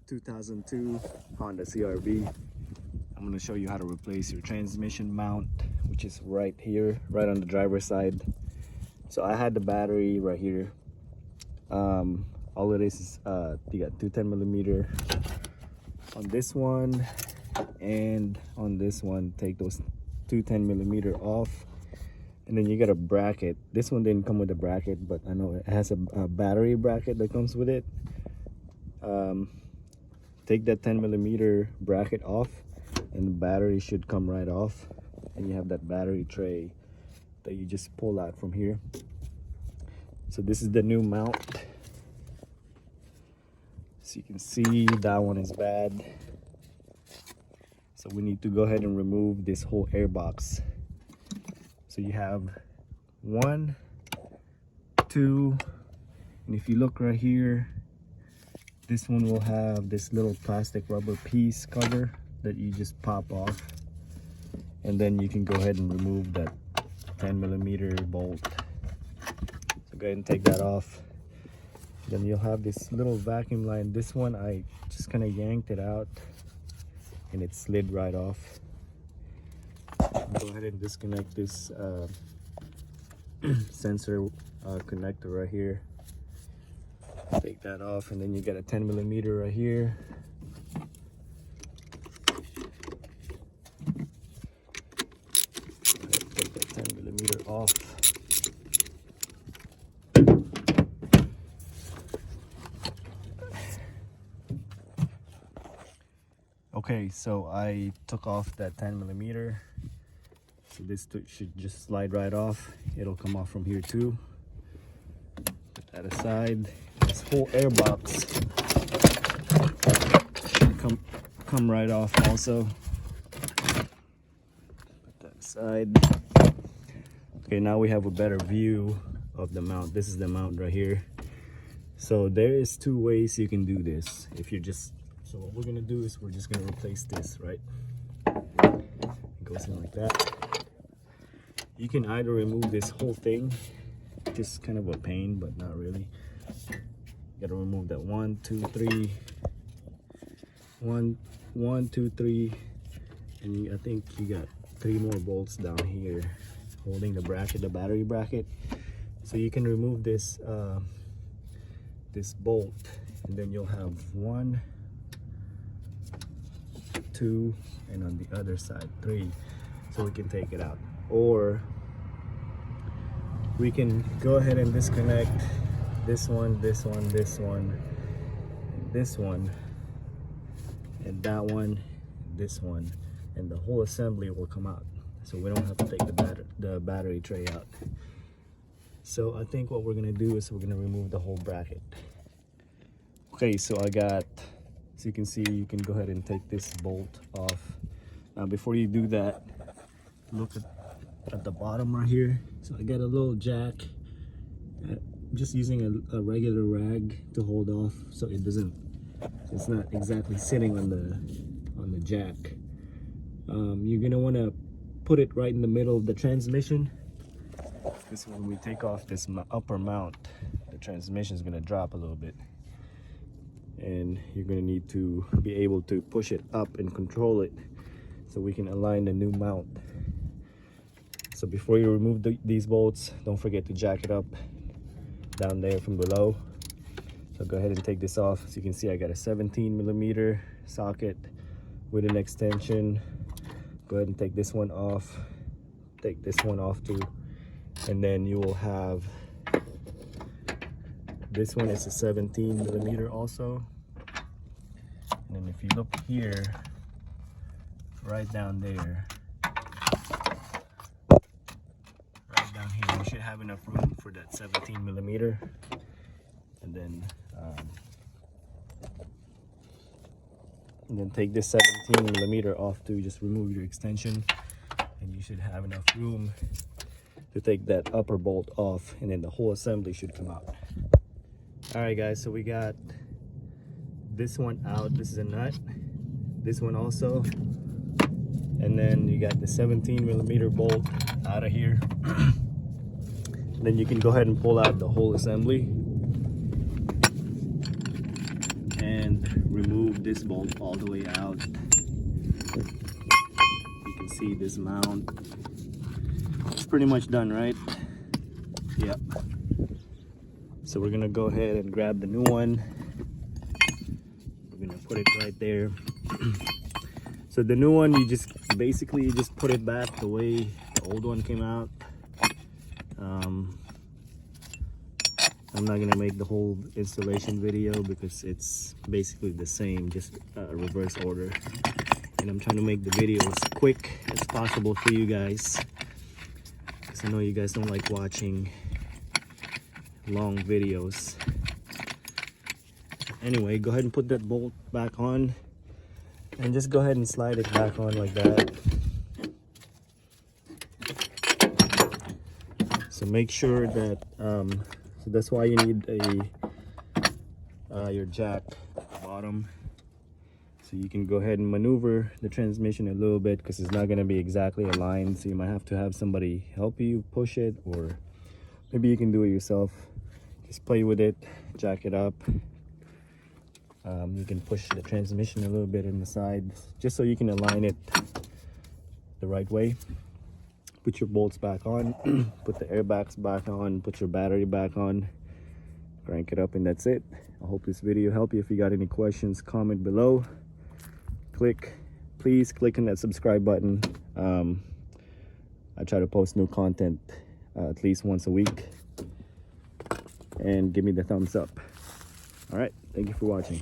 2002 Honda CRV. I'm going to show you how to replace your transmission mount, which is right here, right on the driver's side. So I had the battery right here. All it is you got two 10mm on this one, and on this one take those two 10mm off, and then you got a bracket. This one didn't come with a bracket, but I know it has a battery bracket that comes with it. Take that 10mm bracket off, and the battery should come right off, and you have that battery tray that you just pull out from here. So this is the new mount. So you can see that one is bad, so we need to go ahead and remove this whole airbox. So you have 1, 2, and if you look right here, this one will have this little plastic rubber piece cover that you just pop off, and then you can go ahead and remove that 10mm bolt. So go ahead and take that off. Then you'll have this little vacuum line. This one I just kind of yanked it out and it slid right off. Go ahead and disconnect this sensor connector right here. Take that off, and then you got a 10mm right here. Take that 10mm off. Okay, so I took off that 10mm. So this should just slide right off. It'll come off from here too. Put that aside. This whole airbox should come right off also. Put that aside. Okay, now we have a better view of the mount. This is the mount right here. So there is two ways you can do this. If you're just So what we're gonna do is we're just gonna replace this, right? It goes in like that. You can either remove this whole thing, just kind of a pain, but not really. You gotta remove that 1, 2, 3, 1, 2, 3, and I think you got 3 more bolts down here holding the bracket, the battery bracket. So you can remove this this bolt, and then you'll have 1, 2, and on the other side 3, so we can take it out. Or we can go ahead and disconnect this one, this one, this one, this one, and that one, this one, and the whole assembly will come out, so we don't have to take the battery tray out. So I think what we're gonna do is we're gonna remove the whole bracket. Okay, so I got, so you can see, you can go ahead and take this bolt off. Now before you do that, look at the bottom right here. So I got a little jack. I'm just using a regular rag to hold off, so it's not exactly sitting on the jack. You're gonna want to put it right in the middle of the transmission, because when we take off this upper mount, the transmission is gonna drop a little bit, and you're gonna need to be able to push it up and control it so we can align the new mount. So before you remove these bolts, don't forget to jack it up down there from below. So go ahead and take this off. So you can see I got a 17mm socket with an extension. Go ahead and take this one off. Take this one off too. And then you will have, this one is a 17mm also. And then if you look here, right down there, you should have enough room for that 17mm. And then take this 17mm off to just remove your extension, and you should have enough room to take that upper bolt off, and then the whole assembly should come out. All right guys, so we got this one out. This is a nut, this one also, and then you got the 17mm bolt out of here. Then you can go ahead and pull out the whole assembly. and remove this bolt all the way out. You can see this mount. It's pretty much done, right? Yep. So we're gonna go ahead and grab the new one. We're gonna put it right there. So the new one, you just basically put it back the way the old one came out. I'm not gonna make the whole installation video because it's basically the same, just reverse order. And I'm trying to make the video as quick as possible for you guys, because I know you guys don't like watching long videos. Anyway, go ahead and put that bolt back on, and just go ahead and slide it back on like that. So make sure that so that's why you need your jack at the bottom, so you can go ahead and maneuver the transmission a little bit, because it's not going to be exactly aligned, so you might have to have somebody help you push it, or maybe you can do it yourself. Just play with it, jack it up. You can push the transmission a little bit in the side, just so you can align it the right way. Put your bolts back on, put the airbags back on, put your battery back on, crank it up, and that's it. I hope this video helped you. If you got any questions, comment below. Please click on that subscribe button. I try to post new content at least once a week, and give me the thumbs up. All right, thank you for watching.